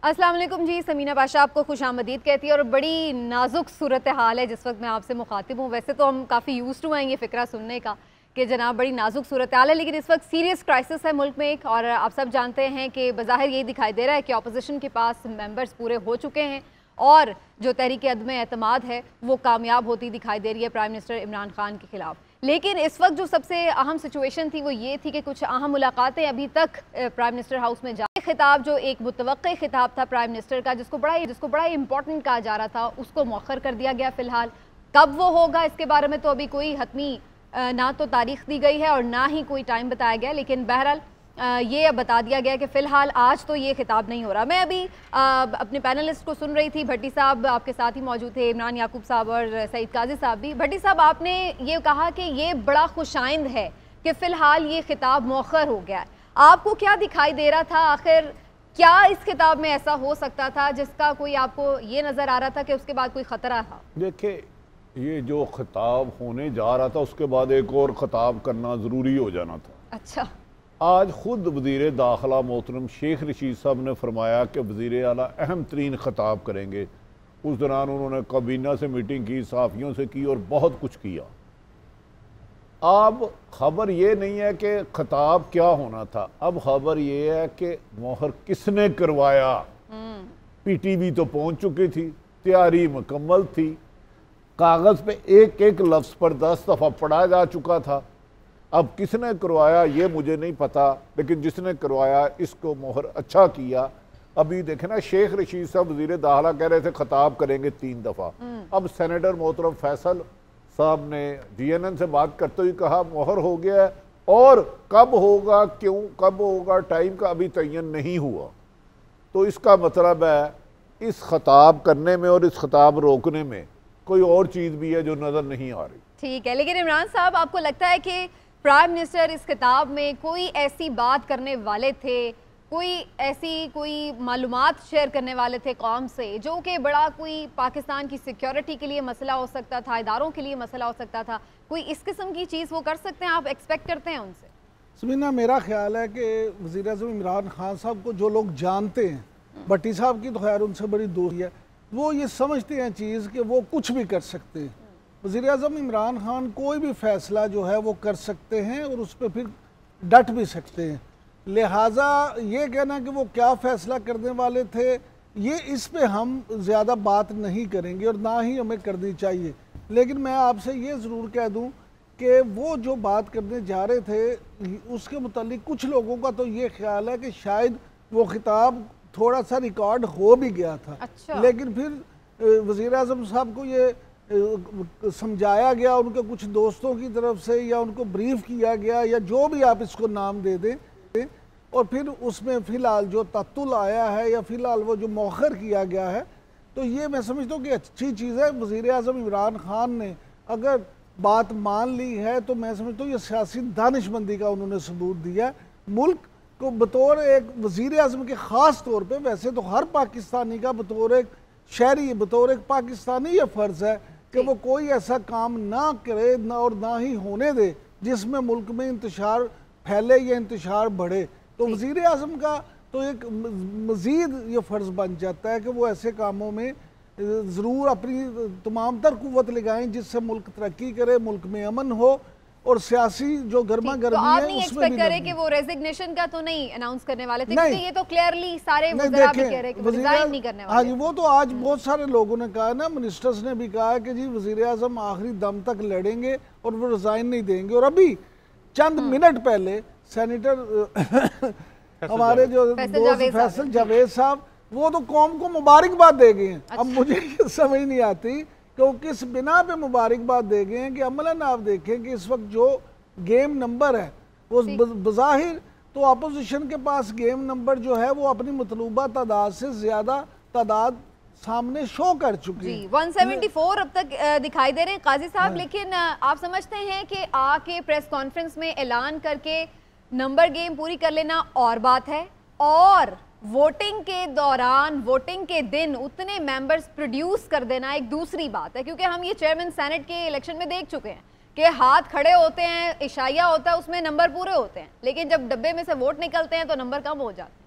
अस्सलाम वालेकुम जी, समीना बादशाह आपको खुशामदीद कहती है। और बड़ी नाजुक सूरत हाल है जिस वक्त मैं आपसे मुखातिब हूँ। वैसे तो हम काफ़ी यूज़ टू हैं ये फ़िक्रा सुनने का कि जनाब बड़ी नाजुक सूरत हाल है, लेकिन इस वक्त सीरियस क्राइसिस है मुल्क में एक। और आप सब जानते हैं कि बज़ाहिर यही दिखाई दे रहा है कि अपोजिशन के पास मेंबर्स पूरे हो चुके हैं और जो तहरीक अदम एतमाद है वो कामयाब होती दिखाई दे रही है प्राइम मिनिस्टर इमरान खान के खिलाफ। लेकिन इस वक्त जो सबसे अहम सिचुएशन थी वो ये थी कि कुछ अहम मुलाकातें अभी तक प्राइम मिनिस्टर हाउस में जाए। खिताब जो एक मुतवक्के खिताब था प्राइम मिनिस्टर का, जिसको बड़ा इंपॉर्टेंट कहा जा रहा था, उसको मौखर कर दिया गया फ़िलहाल। कब वो होगा इसके बारे में तो अभी कोई हतमी ना तो तारीख दी गई है और ना ही कोई टाइम बताया गया, लेकिन बहरहाल ये बता दिया गया कि फ़िलहाल आज तो ये खिताब नहीं हो रहा। मैं अभी अपने पैनलिस्ट को सुन रही थी, भट्टी साहब आपके साथ ही मौजूद थे, इमरान याकूब साहब और सईद काजी साहब भी। भट्टी साहब, आपने ये कहा कि ये बड़ा खुशाइंद है कि फ़िलहाल ये खिताब मौखर हो गया है। आपको क्या दिखाई दे रहा था? आखिर क्या इस खिताब में ऐसा हो सकता था जिसका कोई आपको ये नज़र आ रहा था कि उसके बाद कोई ख़तरा था? देखिए, ये जो खिताब होने जा रहा था उसके बाद एक और खिताब करना ज़रूरी हो जाना था। अच्छा, आज खुद वज़ीर दाखिला मोहतरम शेख रशीद साहब ने फरमाया कि वज़ीर आला अहम तरीन खिताब करेंगे। उस दौरान उन्होंने काबीना से मीटिंग की, सहाफ़ियों से की और बहुत कुछ किया। अब खबर ये नहीं है कि खिताब क्या होना था, अब खबर ये है कि मोहर किसने करवाया। पीटीवी तो पहुंच चुकी थी, तैयारी मुकम्मल थी, कागज़ पे एक एक लफ्ज़ पर 10 दफ़ा पढ़ा जा चुका था। अब किसने करवाया ये मुझे नहीं पता, लेकिन जिसने करवाया इसको मोहर अच्छा किया। अभी देखे ना, शेख रशीद साहब वज़ीर दाखिला कह रहे थे खिताब करेंगे 3 दफ़ा। अब सेनेटर मोहतरम फैसल साहब ने GNN से बात करते हुए कहा मोहर हो गया है, और कब होगा, क्यों कब होगा, टाइम का अभी तयन नहीं हुआ। तो इसका मतलब है इस खिताब करने में और इस खिताब रोकने में कोई और चीज़ भी है जो नज़र नहीं आ रही। ठीक है, लेकिन इमरान साहब, आपको लगता है कि प्राइम मिनिस्टर इस खिताब में कोई ऐसी बात करने वाले थे, कोई मालूमात शेयर करने वाले थे कौम से, जो कि बड़ा कोई पाकिस्तान की सिक्योरिटी के लिए मसला हो सकता था, इदारों के लिए मसला हो सकता था? कोई इस किस्म की चीज़ वो कर सकते हैं, आप एक्सपेक्ट करते हैं उनसे? समीना, मेरा ख्याल है कि वज़ीर आज़म इमरान खान साहब को जो लोग जानते हैं, भट्टी साहब की तो खैर उनसे बड़ी दोस्ती है, वो ये समझते हैं चीज़ कि वो कुछ भी कर सकते हैं। वज़ीर आज़म इमरान खान कोई भी फ़ैसला जो है वो कर सकते हैं और उस पर फिर डट भी सकते हैं। लिहाजा ये कहना कि वो क्या फ़ैसला करने वाले थे, ये इस पे हम ज़्यादा बात नहीं करेंगे और ना ही हमें करनी चाहिए। लेकिन मैं आपसे ये ज़रूर कह दूं कि वो जो बात करने जा रहे थे उसके मुतालिक कुछ लोगों का तो ये ख्याल है कि शायद वो खिताब थोड़ा सा रिकॉर्ड हो भी गया था। अच्छा। लेकिन फिर वज़ीर आज़म साहब को ये समझाया गया उनके कुछ दोस्तों की तरफ से, या उनको ब्रीफ किया गया, या जो भी आप इसको नाम दे दें, और फिर उसमें फ़िलहाल जो तत्तुल आया है या फ़िलहाल वो जो मौखर किया गया है, तो ये मैं समझता हूँ कि अच्छी चीज़ है। वज़ीर आज़म इमरान खान ने अगर बात मान ली है तो मैं समझता हूँ ये सियासी दानिशमंदी का उन्होंने सबूत दिया है। मुल्क को बतौर एक वज़ीर आज़म के ख़ास तौर पे, वैसे तो हर पाकिस्तानी का बतौर एक शहरी, बतौर एक पाकिस्तानी ये फ़र्ज़ है कि वो कोई ऐसा काम ना करे ना और ना ही होने दे जिसमें मुल्क में इंतशार फैले या इंतशार बढ़े। तो वज़ीर आज़म का तो एक मज़ीद ये फ़र्ज़ बन जाता है कि वो ऐसे कामों में ज़रूर अपनी तमाम तर क़ुव्वत लगाएं जिससे मुल्क तरक्की करे, मुल्क में अमन हो और सियासी जो गर्मा गर्मी तो आप है नहीं उसमें एक्सपेक्ट भी करें कि वो रेजिग्नेशन का तो नहीं अनाउंस करने वाले थे? क्योंकि ये तो क्लियरली सारे वज़ीरा भी कह रहे हैं कि वो रिजाइन नहीं करने वाले। हाँ जी, वो तो आज बहुत सारे लोगों ने कहा ना, मिनिस्टर्स ने भी कहा कि जी वज़ीर आज़म आखिरी दम तक लड़ेंगे और वो रिजाइन नहीं देंगे। और अभी चंद मिनट पहले सेनेटर हमारे जो दोस्त फैसल जावेद साहब, वो तो कौम को मुबारकबाद दे गए हैं। अब मुझे समझ नहीं आती कि वो किस बिना पे मुबारकबाद दे गए हैं कि अमलन आप देखें कि इस वक्त जो गेम नंबर है वो बज़ाहिर तो अपोजिशन के पास गेम नंबर जो है वो अपनी मतलूबा तादाद से ज़्यादा तादाद सामने शो कर चुकी है। 174 अब तक दिखाई दे रहे हैं काजी साहब। लेकिन आप समझते हैं कि आके प्रेस कॉन्फ्रेंस में ऐलान करके नंबर गेम पूरी कर लेना और बात है, और वोटिंग के दौरान, वोटिंग के दिन उतने मेंबर्स प्रोड्यूस कर देना एक दूसरी बात है? क्योंकि हम ये चेयरमैन सेनेट के इलेक्शन में देख चुके हैं कि हाथ खड़े होते हैं, इशाया होता है, उसमें नंबर पूरे होते हैं, लेकिन जब डब्बे में से वोट निकलते हैं तो नंबर कम हो जाते हैं।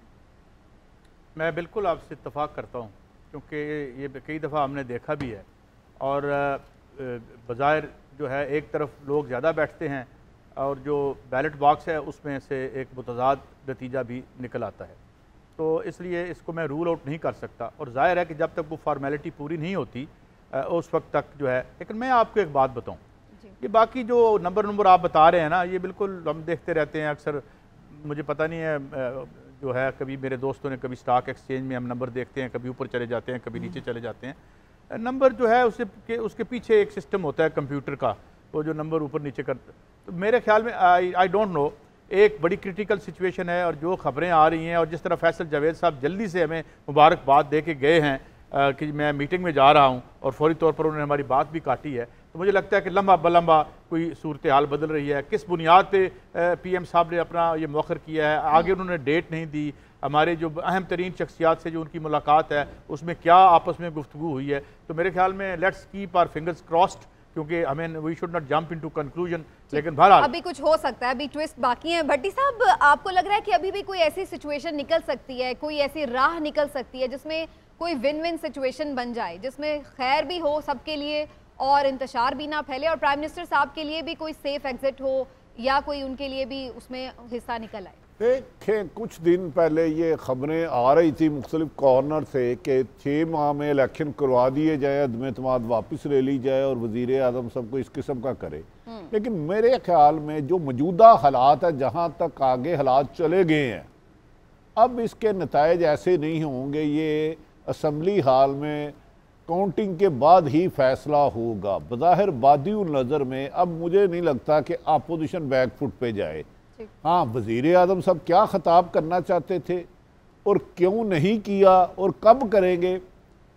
मैं बिल्कुल आपसे इत्तफाक करता हूँ, क्योंकि ये कई दफ़ा हमने देखा भी है। और बज़ाहिर जो है एक तरफ लोग ज़्यादा बैठते हैं और जो बैलेट बॉक्स है उसमें से एक मुतज़ाद नतीजा भी निकल आता है। तो इसलिए इसको मैं रूल आउट नहीं कर सकता, और ज़ाहिर है कि जब तक वो फार्मेलिटी पूरी नहीं होती उस वक्त तक जो है। लेकिन मैं आपको एक बात बताऊँ, ये बाकी जो नंबर आप बता रहे हैं ना, ये बिल्कुल हम देखते रहते हैं अक्सर। मुझे पता नहीं है जो है, कभी मेरे दोस्तों ने कभी स्टॉक एक्सचेंज में हम नंबर देखते हैं, कभी ऊपर चले जाते हैं, कभी नीचे चले जाते हैं। नंबर जो है उसके पीछे एक सिस्टम होता है कंप्यूटर का, वो जो नंबर ऊपर नीचे करता। तो मेरे ख्याल में आई डोंट नो, एक बड़ी क्रिटिकल सिचुएशन है, और जो खबरें आ रही हैं, और जिस तरह फैसल जावेद साहब जल्दी से हमें मुबारकबाद दे के गए हैं कि मैं मीटिंग में जा रहा हूँ, और फौरी तौर पर उन्होंने हमारी बात भी काटी है, तो मुझे लगता है कि लम्बा बलम्बा कोई सूरत हाल बदल रही है। किस बुनियाद पे PM साहब ने अपना ये मौखर किया है, आगे उन्होंने डेट नहीं दी। हमारे जो अहम तरीन शख्सियात से जो उनकी मुलाकात है उसमें क्या आपस में गुफ्तगू हुई है। तो मेरे ख्याल में let's keep our fingers crossed, क्योंकि हमें we should not jump into conclusion. लेकिन बहरहाल अभी कुछ हो सकता है, अभी ट्विस्ट बाकी है। भट्टी साहब, आपको लग रहा है कि अभी भी कोई ऐसी सिचुएशन निकल सकती है, कोई ऐसी राह निकल सकती है जिसमें कोई विन विन सिचुएशन बन जाए, जिसमें खैर भी हो सबके लिए और इंतशार भी ना फैले, और प्राइम मिनिस्टर साहब के लिए भी कोई सेफ एग्जिट हो, या कोई उनके लिए भी उसमें हिस्सा निकल आए? देखें, कुछ दिन पहले ये खबरें आ रही थी मुख्तलिफ कॉर्नर से कि 6 माह में इलेक्शन करवा दिए जाए, अदम एतमाद वापस ले ली जाए और वज़ीर आज़म सबको इस किस्म का करे। लेकिन मेरे ख्याल में जो मौजूदा हालात है, जहाँ तक आगे हालात चले गए हैं, अब इसके नताइज ऐसे नहीं होंगे। ये असम्बली हाल में काउंटिंग के बाद ही फैसला होगा। बज़ाहिर बादिउल नज़र में अब मुझे नहीं लगता कि अपोजिशन बैकफुट पे जाए। हाँ, वज़ीर आज़म साहब क्या ख़िताब करना चाहते थे और क्यों नहीं किया और कब करेंगे,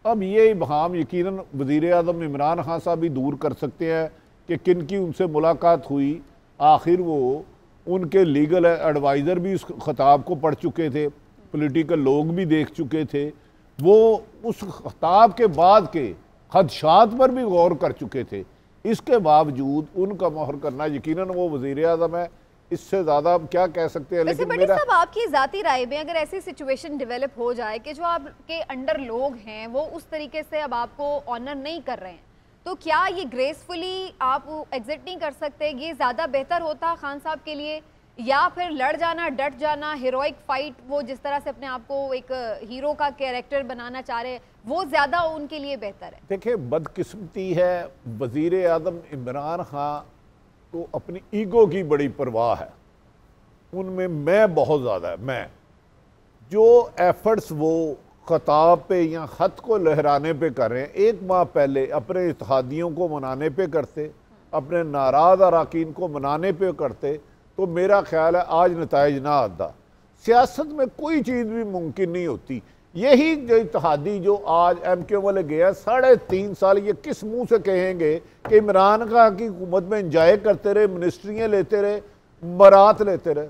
अब ये इबहाम यकीनन वज़ीर आज़म इमरान खान साहब भी दूर कर सकते हैं कि किन की उनसे मुलाकात हुई। आखिर वो उनके लीगल एडवाइज़र भी उस ख़िताब को पढ़ चुके थे, पॉलिटिकल लोग भी देख चुके थे, वो उस खिताब के बाद के खदशात पर भी गौर कर चुके थे। इसके बावजूद उनका मोहर करना, यकीनन वो वज़ीर आज़म है, इससे ज़्यादा हम क्या कह सकते हैं। लेकिन मेरा साहब, आपकी ज़ाती राय में अगर ऐसी सिचुएशन डेवलप हो जाए कि जो आपके अंडर लोग हैं वो उस तरीके से अब आपको ऑनर नहीं कर रहे हैं, तो क्या ये ग्रेसफुली आप एग्जिट नहीं कर सकते? ये ज़्यादा बेहतर होता खान साहब के लिए, या फिर लड़ जाना, डट जाना, हीरोइक फाइट, वो जिस तरह से अपने आप को एक हीरो का कैरेक्टर बनाना चाह रहे हैं, वो ज़्यादा उनके लिए बेहतर है? देखिए, बदकिस्मती है, वज़ीर आज़म इमरान खान को अपनी ईगो की बड़ी परवाह है। उनमें मैं बहुत ज़्यादा है। मैं जो एफर्ट्स वो खिताब पे या ख़त को लहराने पे कर रहे हैं, 1 माह पहले अपने इत्तेहादियों को मनाने पे करते, अपने नाराज़ अरकान को मनाने पे करते, तो मेरा ख्याल है आज नताइज ना आता। सियासत में कोई चीज़ भी मुमकिन नहीं होती। यही जो इत्तेहादी जो आज MK वाले गया 3.5 साल, ये किस मुंह से कहेंगे कि इमरान खान की हुकूमत में इंजॉय करते रहे, मिनिस्ट्रियाँ लेते रहे, बारात लेते रहे?